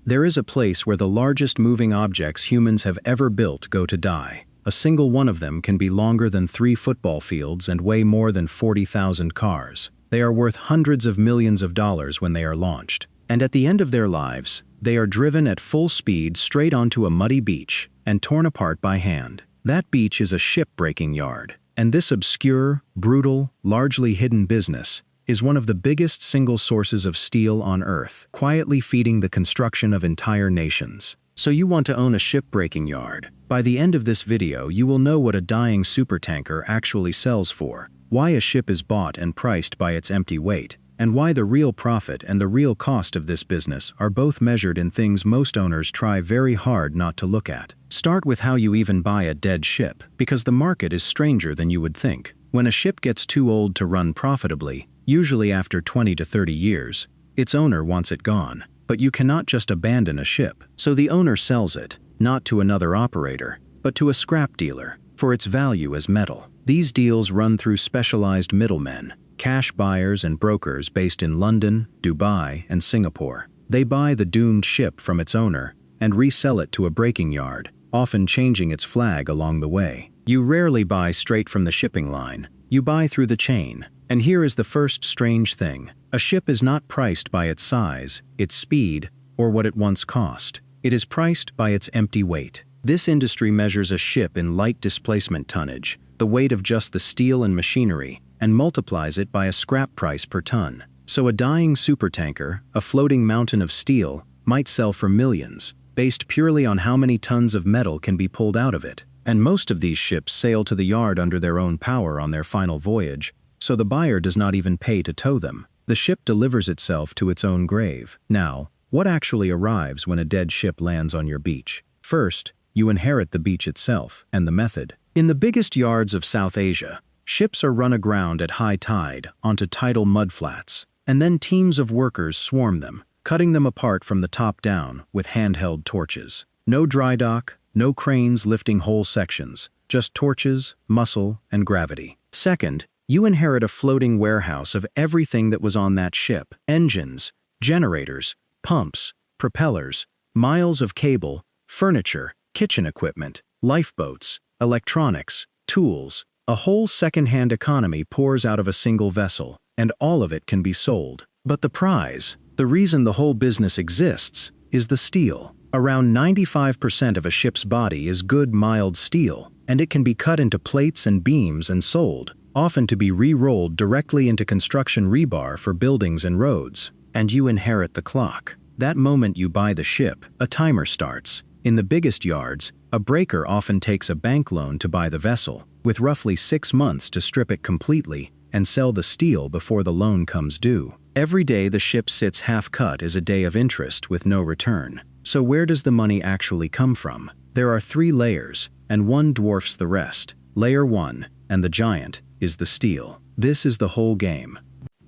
There is a place where the largest moving objects humans have ever built go to die. A single one of them can be longer than 3 football fields and weigh more than 40,000 cars. They are worth hundreds of millions of dollars when they are launched. And at the end of their lives, they are driven at full speed straight onto a muddy beach and torn apart by hand. That beach is a ship-breaking yard. And this obscure, brutal, largely hidden business is one of the biggest single sources of steel on Earth, quietly feeding the construction of entire nations. So you want to own a ship-breaking yard. By the end of this video, you will know what a dying supertanker actually sells for, why a ship is bought and priced by its empty weight, and why the real profit and the real cost of this business are both measured in things most owners try very hard not to look at. Start with how you even buy a dead ship, because the market is stranger than you would think. When a ship gets too old to run profitably, usually after 20 to 30 years, its owner wants it gone. But you cannot just abandon a ship, so the owner sells it, not to another operator, but to a scrap dealer, for its value as metal. These deals run through specialized middlemen, cash buyers and brokers based in London, Dubai, and Singapore. They buy the doomed ship from its owner and resell it to a breaking yard, often changing its flag along the way. You rarely buy straight from the shipping line. You buy through the chain. And here is the first strange thing. A ship is not priced by its size, its speed, or what it once cost. It is priced by its empty weight. This industry measures a ship in light displacement tonnage, the weight of just the steel and machinery, and multiplies it by a scrap price per ton. So a dying supertanker, a floating mountain of steel, might sell for millions, based purely on how many tons of metal can be pulled out of it. And most of these ships sail to the yard under their own power on their final voyage, so the buyer does not even pay to tow them. The ship delivers itself to its own grave. Now, what actually arrives when a dead ship lands on your beach? First, you inherit the beach itself and the method. In the biggest yards of South Asia, ships are run aground at high tide onto tidal mudflats, and then teams of workers swarm them, cutting them apart from the top down with handheld torches. No dry dock, no cranes lifting whole sections, just torches, muscle, and gravity. Second, you inherit a floating warehouse of everything that was on that ship: engines, generators, pumps, propellers, miles of cable, furniture, kitchen equipment, lifeboats, electronics, tools. A whole second-hand economy pours out of a single vessel, and all of it can be sold. But the prize, the reason the whole business exists, is the steel. Around 95% of a ship's body is good mild steel, and it can be cut into plates and beams and sold, often to be re-rolled directly into construction rebar for buildings and roads. And you inherit the clock. That moment you buy the ship, a timer starts. In the biggest yards, a breaker often takes a bank loan to buy the vessel, with roughly 6 months to strip it completely and sell the steel before the loan comes due. Every day the ship sits half-cut is a day of interest with no return. So where does the money actually come from? There are 3 layers, and one dwarfs the rest. Layer 1, and the giant, is the steel. This is the whole game.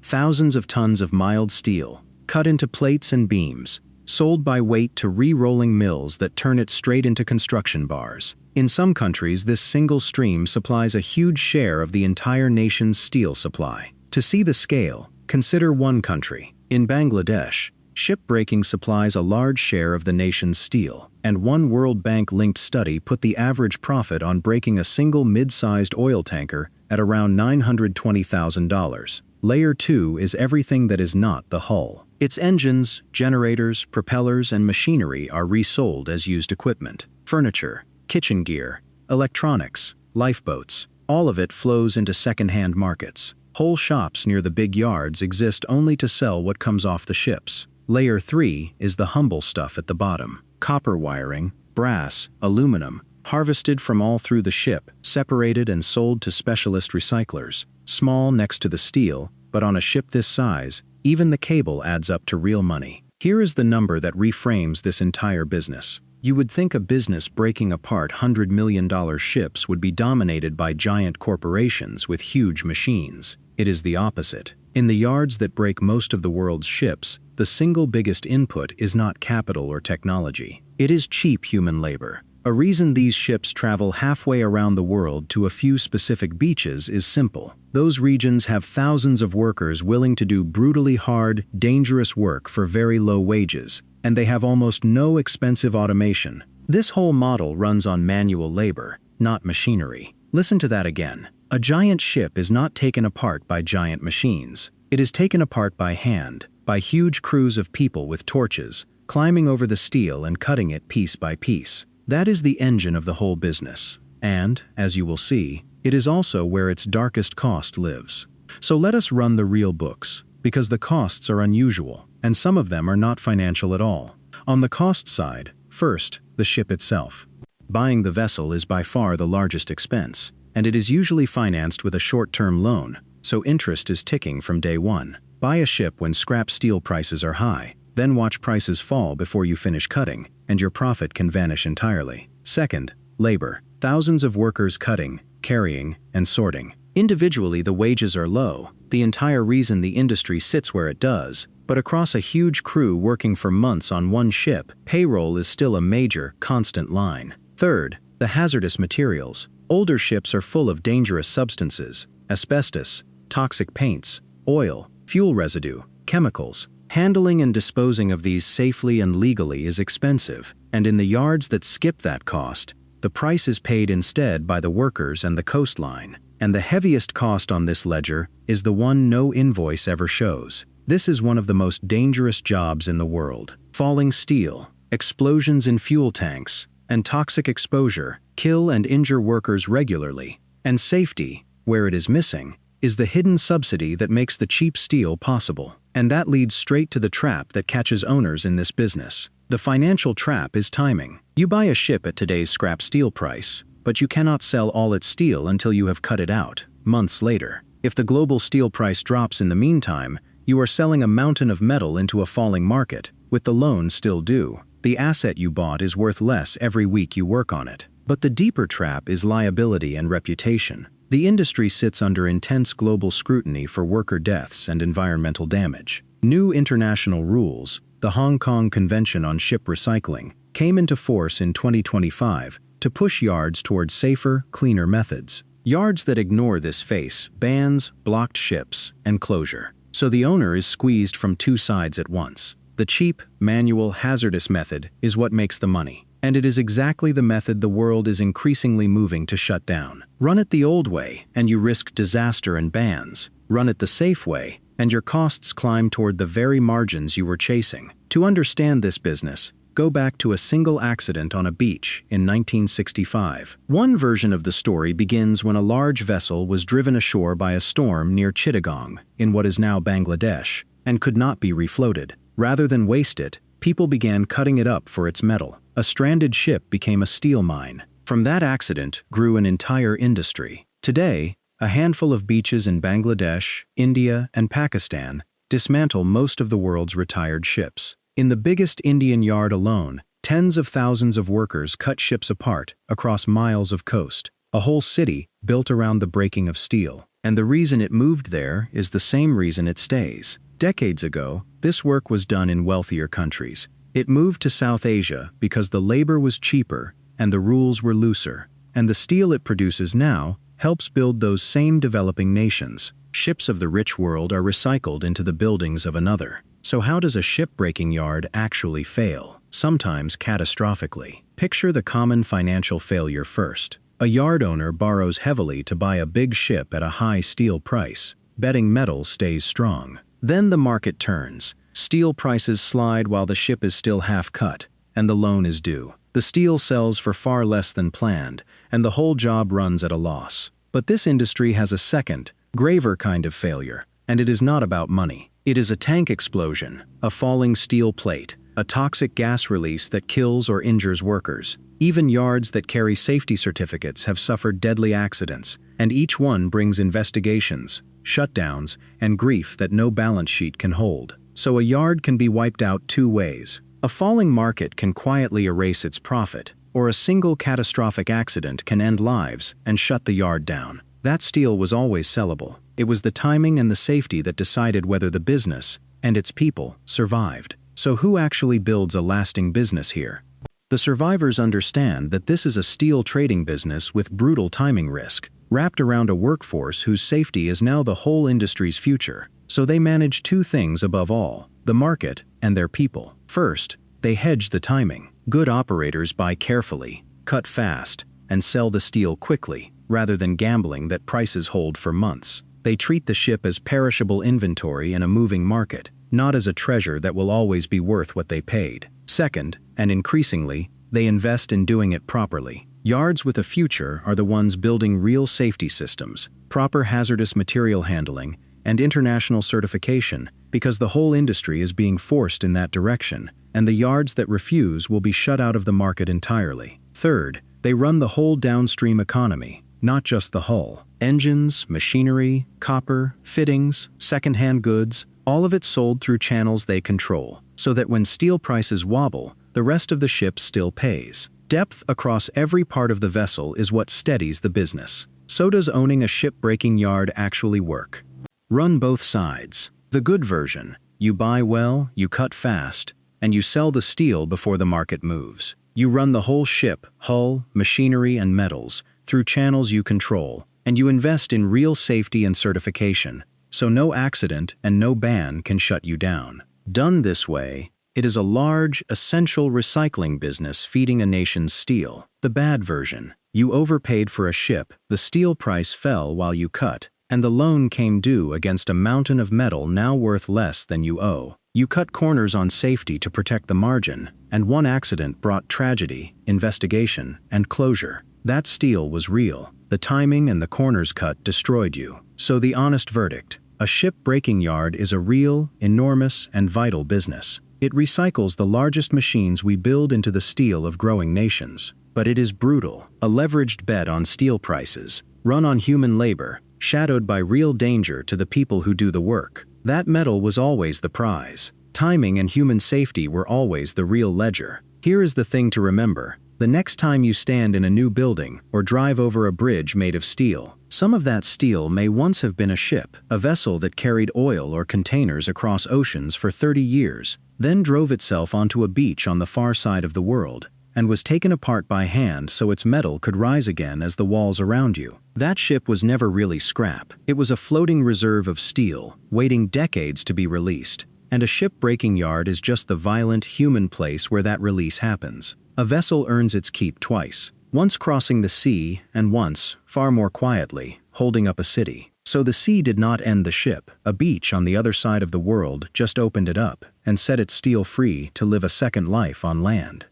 Thousands of tons of mild steel, cut into plates and beams, sold by weight to re-rolling mills that turn it straight into construction bars. In some countries, this single stream supplies a huge share of the entire nation's steel supply. To see the scale, consider one country. In Bangladesh, shipbreaking supplies a large share of the nation's steel, and one World Bank-linked study put the average profit on breaking a single mid-sized oil tanker at around $920,000. Layer 2 is everything that is not the hull. Its engines, generators, propellers, and machinery are resold as used equipment. Furniture, kitchen gear, electronics, lifeboats, all of it flows into second-hand markets. Whole shops near the big yards exist only to sell what comes off the ships. Layer 3 is the humble stuff at the bottom. Copper wiring, brass, aluminum, harvested from all through the ship, separated and sold to specialist recyclers. Small next to the steel, but on a ship this size, even the cable adds up to real money. Here is the number that reframes this entire business. You would think a business breaking apart $100 million ships would be dominated by giant corporations with huge machines. It is the opposite. In the yards that break most of the world's ships, the single biggest input is not capital or technology. It is cheap human labor. A reason these ships travel halfway around the world to a few specific beaches is simple. Those regions have thousands of workers willing to do brutally hard, dangerous work for very low wages, and they have almost no expensive automation. This whole model runs on manual labor, not machinery. Listen to that again. A giant ship is not taken apart by giant machines. It is taken apart by hand, by huge crews of people with torches, climbing over the steel and cutting it piece by piece. That is the engine of the whole business. And, as you will see, it is also where its darkest cost lives. So let us run the real books, because the costs are unusual, and some of them are not financial at all. On the cost side, first, the ship itself. Buying the vessel is by far the largest expense, and it is usually financed with a short-term loan, so interest is ticking from day one. Buy a ship when scrap steel prices are high, then watch prices fall before you finish cutting, and your profit can vanish entirely. Second, labor. Thousands of workers cutting, carrying, and sorting. Individually, the wages are low, the entire reason the industry sits where it does, but across a huge crew working for months on one ship, payroll is still a major, constant line. Third, the hazardous materials. Older ships are full of dangerous substances, asbestos, toxic paints, oil, fuel residue, chemicals. Handling and disposing of these safely and legally is expensive, and in the yards that skip that cost, the price is paid instead by the workers and the coastline. And the heaviest cost on this ledger is the one no invoice ever shows. This is one of the most dangerous jobs in the world. Falling steel, explosions in fuel tanks, and toxic exposure kill and injure workers regularly. And safety, where it is missing, is the hidden subsidy that makes the cheap steel possible. And that leads straight to the trap that catches owners in this business. The financial trap is timing. You buy a ship at today's scrap steel price, but you cannot sell all its steel until you have cut it out, months later. If the global steel price drops in the meantime, you are selling a mountain of metal into a falling market, with the loan still due. The asset you bought is worth less every week you work on it. But the deeper trap is liability and reputation. The industry sits under intense global scrutiny for worker deaths and environmental damage. New international rules, the Hong Kong Convention on Ship Recycling, came into force in 2025 to push yards towards safer, cleaner methods. Yards that ignore this face bans, blocked ships, and closure. So the owner is squeezed from two sides at once. The cheap, manual, hazardous method is what makes the money. And it is exactly the method the world is increasingly moving to shut down. Run it the old way, and you risk disaster and bans. Run it the safe way, and your costs climb toward the very margins you were chasing. To understand this business, go back to a single accident on a beach in 1965. One version of the story begins when a large vessel was driven ashore by a storm near Chittagong, in what is now Bangladesh, and could not be refloated. Rather than waste it, people began cutting it up for its metal. A stranded ship became a steel mine. From that accident grew an entire industry. Today, a handful of beaches in Bangladesh, India, and Pakistan dismantle most of the world's retired ships. In the biggest Indian yard alone, tens of thousands of workers cut ships apart across miles of coast. A whole city built around the breaking of steel. And the reason it moved there is the same reason it stays. Decades ago, this work was done in wealthier countries. It moved to South Asia because the labor was cheaper and the rules were looser. And the steel it produces now helps build those same developing nations. Ships of the rich world are recycled into the buildings of another. So how does a ship-breaking yard actually fail? Sometimes catastrophically. Picture the common financial failure first. A yard owner borrows heavily to buy a big ship at a high steel price, betting metal stays strong. Then the market turns. Steel prices slide while the ship is still half cut, and the loan is due. The steel sells for far less than planned, and the whole job runs at a loss. But this industry has a second, graver kind of failure, and it is not about money. It is a tank explosion, a falling steel plate, a toxic gas release that kills or injures workers. Even yards that carry safety certificates have suffered deadly accidents, and each one brings investigations, shutdowns, and grief that no balance sheet can hold. So a yard can be wiped out two ways. A falling market can quietly erase its profit, or a single catastrophic accident can end lives and shut the yard down. That steel was always sellable. It was the timing and the safety that decided whether the business and its people survived. So who actually builds a lasting business here? The survivors understand that this is a steel trading business with brutal timing risk, wrapped around a workforce whose safety is now the whole industry's future. So they manage two things above all: the market and their people. First, They hedge the timing. Good operators buy carefully, cut fast, and sell the steel quickly, rather than gambling that prices hold for months. They treat the ship as perishable inventory in a moving market, not as a treasure that will always be worth what they paid. Second, and increasingly, they invest in doing it properly. Yards with a future are the ones building real safety systems, proper hazardous material handling, and international certification, because the whole industry is being forced in that direction, and the yards that refuse will be shut out of the market entirely. Third, they run the whole downstream economy, not just the hull. Engines, machinery, copper, fittings, second-hand goods, all of it sold through channels they control, so that when steel prices wobble, the rest of the ship still pays. Depth across every part of the vessel is what steadies the business. So does owning a ship-breaking yard actually work. Run both sides. The good version: you buy well, you cut fast, and you sell the steel before the market moves. You run the whole ship, hull, machinery, and metals, through channels you control, and you invest in real safety and certification, so no accident and no ban can shut you down. Done this way, it is a large, essential recycling business feeding a nation's steel. The bad version: you overpaid for a ship, the steel price fell while you cut, and the loan came due against a mountain of metal now worth less than you owe. You cut corners on safety to protect the margin, and one accident brought tragedy, investigation, and closure. That steel was real. The timing and the corners cut destroyed you. So the honest verdict: a ship-breaking yard is a real, enormous, and vital business. It recycles the largest machines we build into the steel of growing nations. But it is brutal, a leveraged bet on steel prices, run on human labor, shadowed by real danger to the people who do the work. That metal was always the prize. Timing and human safety were always the real ledger. Here is the thing to remember: the next time you stand in a new building or drive over a bridge made of steel, some of that steel may once have been a ship, a vessel that carried oil or containers across oceans for 30 years, then drove itself onto a beach on the far side of the world, and was taken apart by hand so its metal could rise again as the walls around you. That ship was never really scrap. It was a floating reserve of steel, waiting decades to be released. And a ship-breaking yard is just the violent, human place where that release happens. A vessel earns its keep twice: once crossing the sea, and once, far more quietly, holding up a city. So the sea did not end the ship. A beach on the other side of the world just opened it up and set its steel free to live a second life on land.